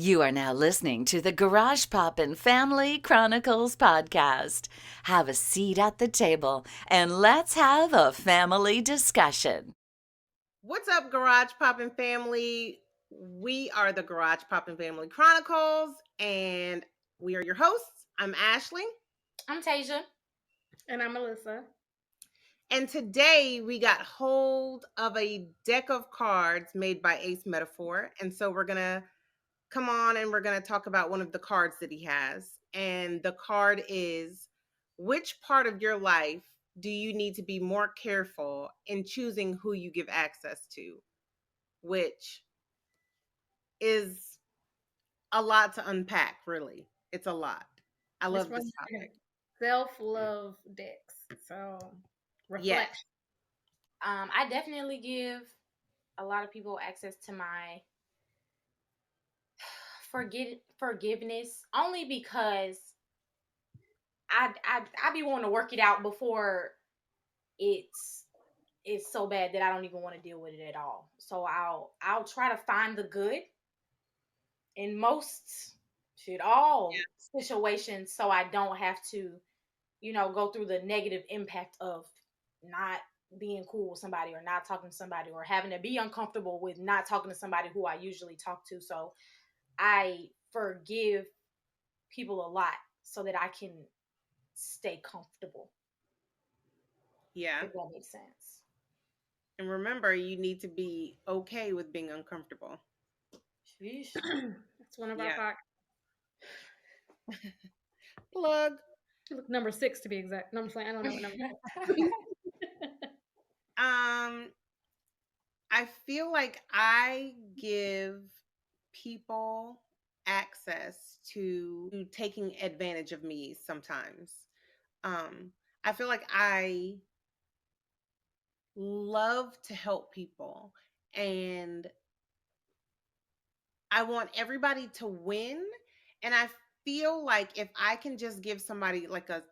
You are now listening to the Garage Poppin' Family Chronicles podcast. Have a seat at the table and let's have a family discussion. What's up, Garage Poppin' family? We are the Garage Poppin' Family Chronicles, and we are your hosts. I'm Ashley, I'm Tasia. And I'm Melissa. and today we got hold of a deck of cards made by Ace Metaphor, and so we're gonna come on and we're gonna talk about one of the cards that he has, and the card is: which part of your life do you need to be more careful in choosing who you give access to? Which is a lot to unpack, really. It's a lot. I It's love one this of the topic. self-love decks. So Yes. reflect. I definitely give a lot of people access to my forgiveness only because I be wanting to work it out before it's so bad that I don't even want to deal with it at all. So I'll try to find the good in most all situations so I don't have to, go through the negative impact of not being cool with somebody or not talking to somebody or having to be uncomfortable with not talking to somebody who I usually talk to. So I forgive people a lot so that I can stay comfortable, Yeah. if that makes sense. And remember, you need to be okay with being uncomfortable. Sheesh. That's one of our Yeah. podcasts. Plug. Number 6 to be exact. No, I'm saying I don't know what number. Um, I feel like I give people access to taking advantage of me sometimes. I feel like I love to help people, and I want everybody to win. And I feel like if I can just give somebody like a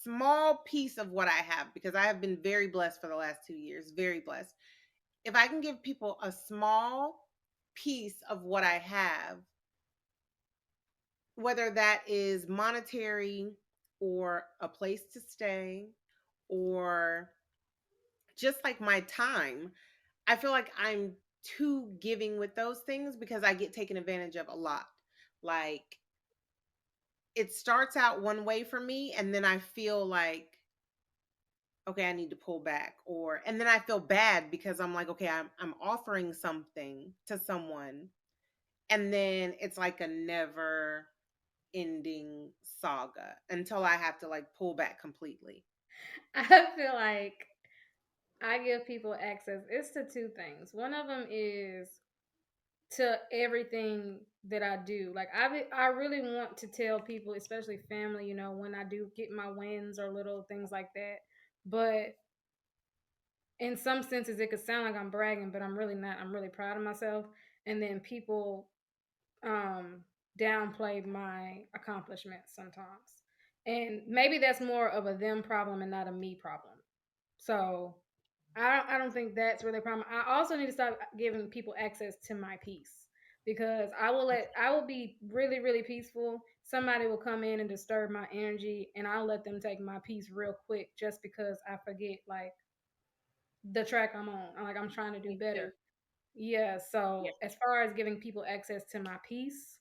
small piece of what I have, because I have been very blessed for the last 2 years, very blessed. If I can give people a small piece of what I have, whether that is monetary or a place to stay or just like my time, I feel like I'm too giving with those things because I get taken advantage of a lot. Like, it starts out one way for me, and then I feel like, okay, I need to pull back, or and then I feel bad because I'm like, okay, I'm offering something to someone, and then it's like a never ending saga until I have to like pull back completely. I feel like I give people access. It's to two things. One of them is to everything that I do. Like I really want to tell people, especially family, when I do get my wins or little things like that. But in some senses it could sound like I'm bragging, but I'm really not. I'm really proud of myself. And then people um downplay my accomplishments sometimes. And maybe that's more of a them problem and not a me problem. So I don't think that's really a problem. I also need to stop giving people access to my peace because I will be really, really peaceful. Somebody will come in and disturb my energy and I'll let them take my peace real quick just because I forget like the track I'm on. I'm trying to do Me too. better. Yeah, Yeah. so as far as giving people access to my peace,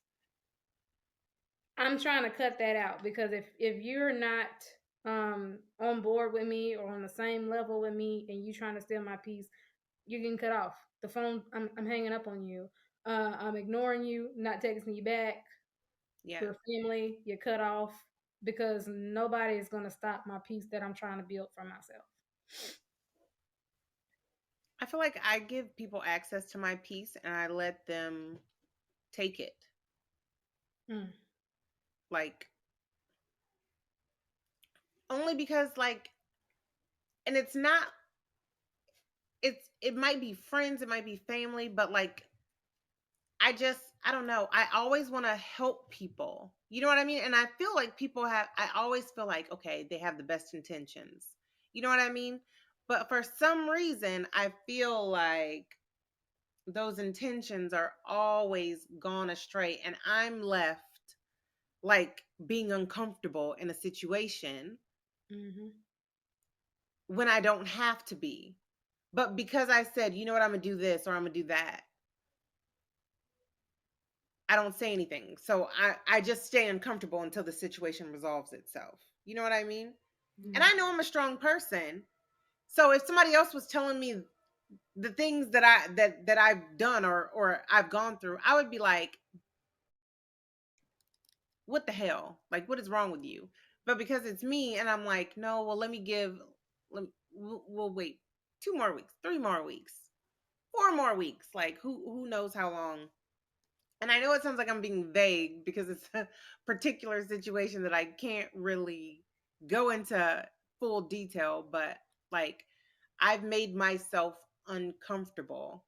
I'm trying to cut that out because if you're not on board with me or on the same level with me and you trying to steal my peace, you're getting cut off. The phone, I'm hanging up on you. I'm ignoring you, not texting you back. Yeah. We're family. You're cut off because nobody is going to stop my peace that I'm trying to build for myself. I feel like I give people access to my peace and I let them take it. Mm. Like, only because like, and it's not, it might be friends, it might be family, but like, I don't know. I always want to help people. You know what I mean? And I feel like I always feel like, okay, they have the best intentions. You know what I mean? But for some reason, I feel like those intentions are always gone astray, and I'm left like being uncomfortable in a situation Mm-hmm. when I don't have to be. But because I said, you know what, I'm gonna do this or I'm gonna do that, I don't say anything. So I just stay uncomfortable until the situation resolves itself. You know what I mean? And I know I'm a strong person. So if somebody else was telling me the things that I've done or I've gone through, I would be like, what the hell? Like, what is wrong with you? But because it's me and I'm like, no, well, we'll wait 2 more weeks, 3 more weeks, 4 more weeks. Like, who knows how long? And I know it sounds like I'm being vague because it's a particular situation that I can't really go into full detail, but like, I've made myself uncomfortable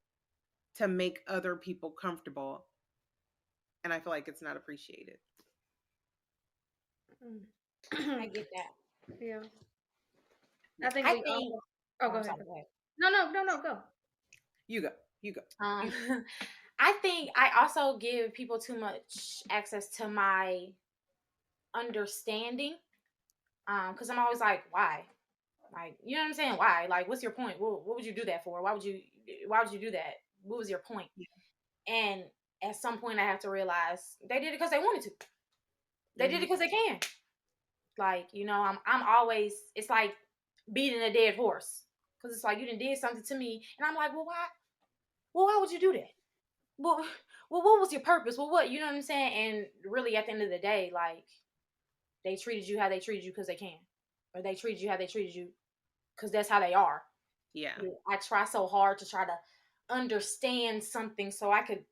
to make other people comfortable. And I feel like it's not appreciated. I get that. Yeah. Yeah. I think I we think. all. Oh, Oh, go I'm ahead. sorry. Go ahead. No, go. You go. You go. Um, You I think I also give people too much access to my understanding. Because I'm always like, why? Like, you know what I'm saying? Why? Like, what's your point? What would you do that for? Why would you do that? What was your point? And at some point, I have to realize they did it because they wanted to. They did it because they can. Like, I'm always. It's like beating a dead horse because it's like you done did something to me, and I'm like, well, why? Well, why would you do that? Well, what was your purpose? Well, what? You know what I'm saying? And really, at the end of the day, like they treated you how they treated you because they can, or they treated you how they treated you because that's how they are. Yeah. I try so hard to try to understand something so I could,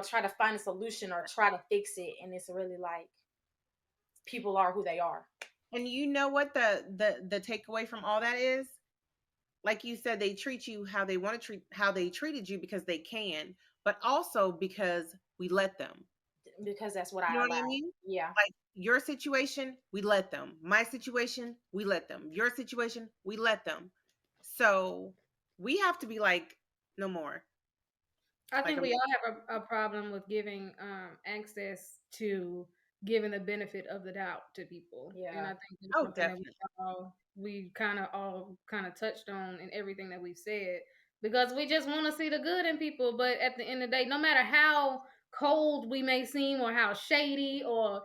try to find a solution or try to fix it, and it's really like people are who they are. And you know what the takeaway from all that is? Like you said, they treat you how they want to treat how they treated you because they can, but also because we let them. Because that's what You know I what I allow. mean? Yeah. Like your situation, we let them. My situation, we let them. Your situation, we let them. So we have to be like, no more. I Like think we all have a problem with giving access to giving the benefit of the doubt to people, and Yeah. I think that's oh, something that definitely. we kind of touched on in everything that we've said because we just want to see the good in people. But at the end of the day, no matter how cold we may seem, or how shady, or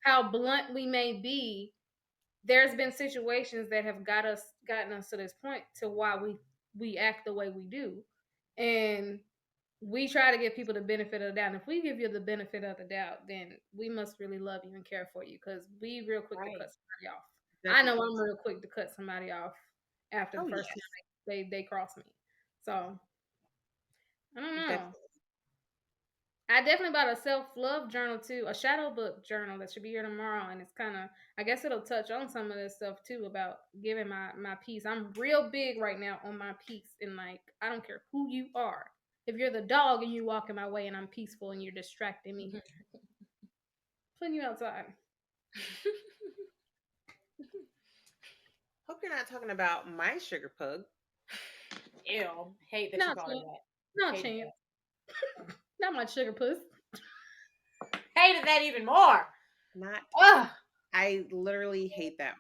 how blunt we may be, there's been situations that have gotten us to this point to why we act the way we do, and we try to give people the benefit of the doubt. And if we give you the benefit of the doubt, then we must really love you and care for you because we real quick to Right. cut somebody off. I know Definitely. I'm real quick to cut somebody off after the Oh first yes. time they cross me. So I don't know. Definitely. I definitely bought a self-love journal too, a shadow book journal that should be here tomorrow, and it's kind of, I guess it'll touch on some of this stuff too about giving my peace. I'm real big right now on my peace, and like I don't care who you are. If you're the dog and you walk in my way and I'm peaceful and you're distracting me, putting you outside. Hope you're not talking about my sugar pug. Ew. Hate that you No called it chance. that. No Hated chance. Not my sugar puss. that. Hated that even more. Not Ugh. I literally hate that.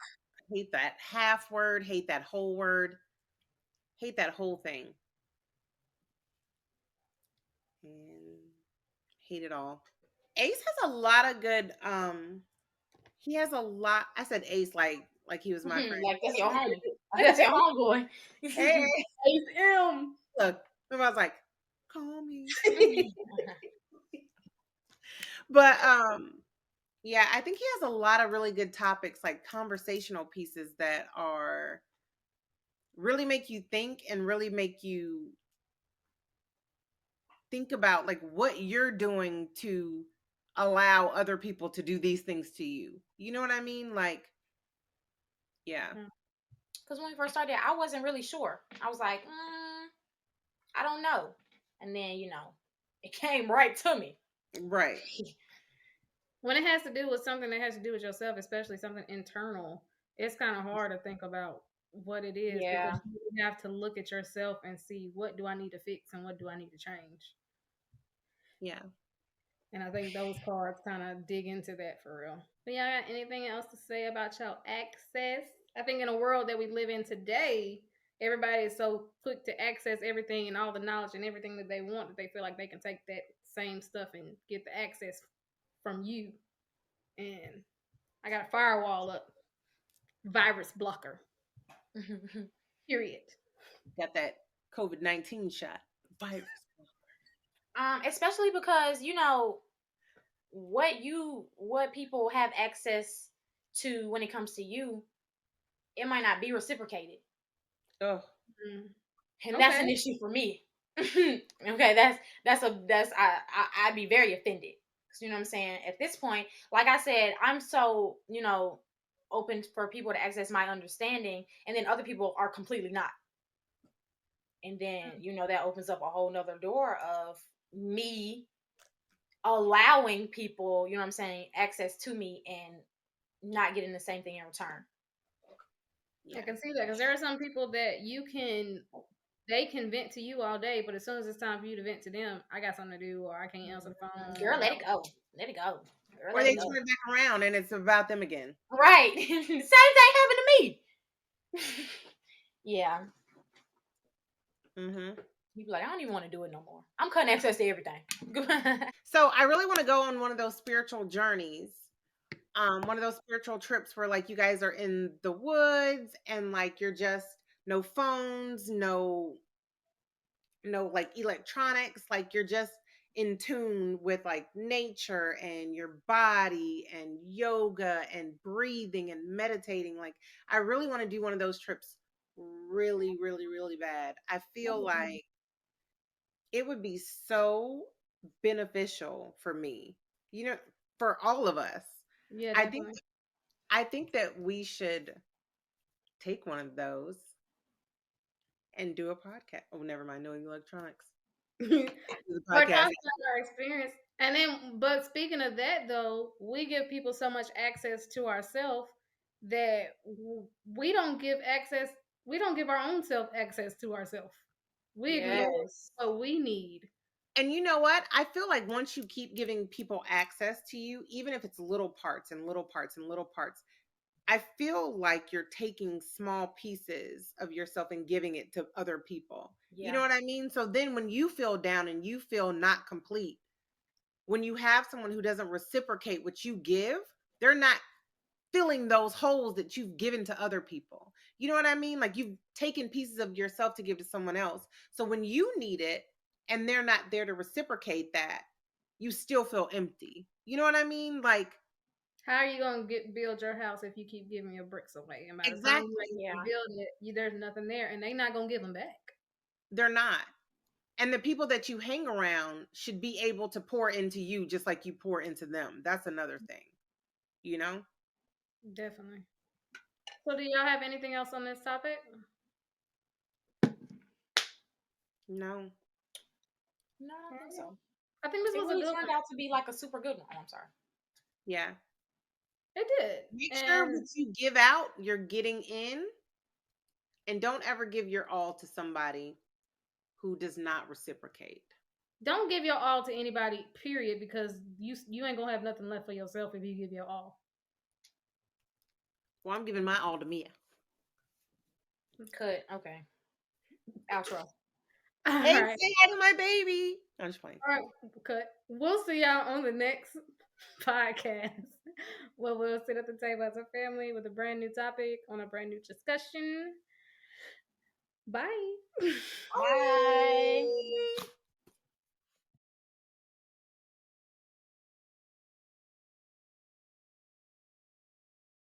Hate that half word, hate that whole word, hate that whole thing. And hate it all. Ace has a lot of good he has a lot. I said Ace like he was my friend. Like that's your homie. That's your homeboy. Hey, Ace look. Remember I was like, call me. But yeah, I think he has a lot of really good topics, like conversational pieces that are really make you think and really make you think about like what you're doing to allow other people to do these things to you. You know what I mean? Like, yeah. Because when we first started, I wasn't really sure. I was like, I don't know. And then, it came right to me. Right. When it has to do with something that has to do with yourself, especially something internal, it's kind of hard to think about what it is, because Yeah. you have to look at yourself and see what do I need to fix and what do I need to change. Yeah. And I think those cards kind of dig into that for real. But yeah, got anything else to say about your access? I think in a world that we live in today, everybody is so quick to access everything and all the knowledge and everything that they want that they feel like they can take that same stuff and get the access from you. And I got a firewall up, virus blocker, period. Got that COVID-19 shot. Virus. Especially because what people have access to when it comes to you, it might not be reciprocated. Oh. Mm. And that's an Okay. issue for me. Okay, I'd be very offended. 'Cause you know what I'm saying? At this point, like I said, I'm so, open for people to access my understanding, and then other people are completely not. And then, that opens up a whole nother door of me allowing people, you know what I'm saying, access to me and not getting the same thing in return. I can see that because there are some people that they can vent to you all day, but as soon as it's time for you to vent to them, I got something to do, or I can't answer the phone. Girl, let it go. Let it go. Girl, Or let they it go. turn it back around and it's about them again. Right. Same thing happened to me. Yeah. Mm-hmm. You be like, I don't even want to do it no more. I'm cutting access to everything. So I really want to go on one of those spiritual journeys. One of those spiritual trips where like you guys are in the woods and like you're just no phones, no like electronics, like you're just in tune with like nature and your body and yoga and breathing and meditating. Like I really want to do one of those trips really, really, really bad. I feel like it would be so beneficial for me, for all of us. Yeah, I think definitely. I think that we should take one of those and do a podcast. Oh, never mind, no electronics. Do the We're talking podcast. about our experience. And then, but speaking of that, though, we give people so much access to ourselves that we don't give access, we don't give our own self access to ourselves. We ignore Yes. what we need. And you know what? I feel like once you keep giving people access to you, even if it's little parts and little parts and little parts, I feel like you're taking small pieces of yourself and giving it to other people. You know Yeah. what I mean? So then when you feel down and you feel not complete, when you have someone who doesn't reciprocate what you give, they're not filling those holes that you've given to other people. You know what I mean? Like you've taken pieces of yourself to give to someone else. So when you need it and they're not there to reciprocate that, you still feel empty. You know what I mean? Like How are you gonna build your house if you keep giving your bricks away? And by the time you exactly. ready to Yeah. build it, there's nothing there, and they're not gonna give them back. They're not. And the people that you hang around should be able to pour into you just like you pour into them. That's another thing, you know? Definitely. So, do y'all have anything else on this topic? No. No, I don't think so. I think this It was a really good turned one. out to be like a super good one. Oh, I'm sorry. Yeah. It did, Make sure and what you give out, you're getting in, and don't ever give your all to somebody who does not reciprocate. don't give your all to anybody. Period, because you ain't gonna have nothing left for yourself if you give your all. Well, I'm giving my all to Mia. Cut. Okay. Outro. All Hey, right, say hi to my baby. I'm just playing. all right, cut. We'll see y'all on the next podcast. Where we'll sit at the table as a family with a brand new topic on a brand new discussion. Bye. Bye.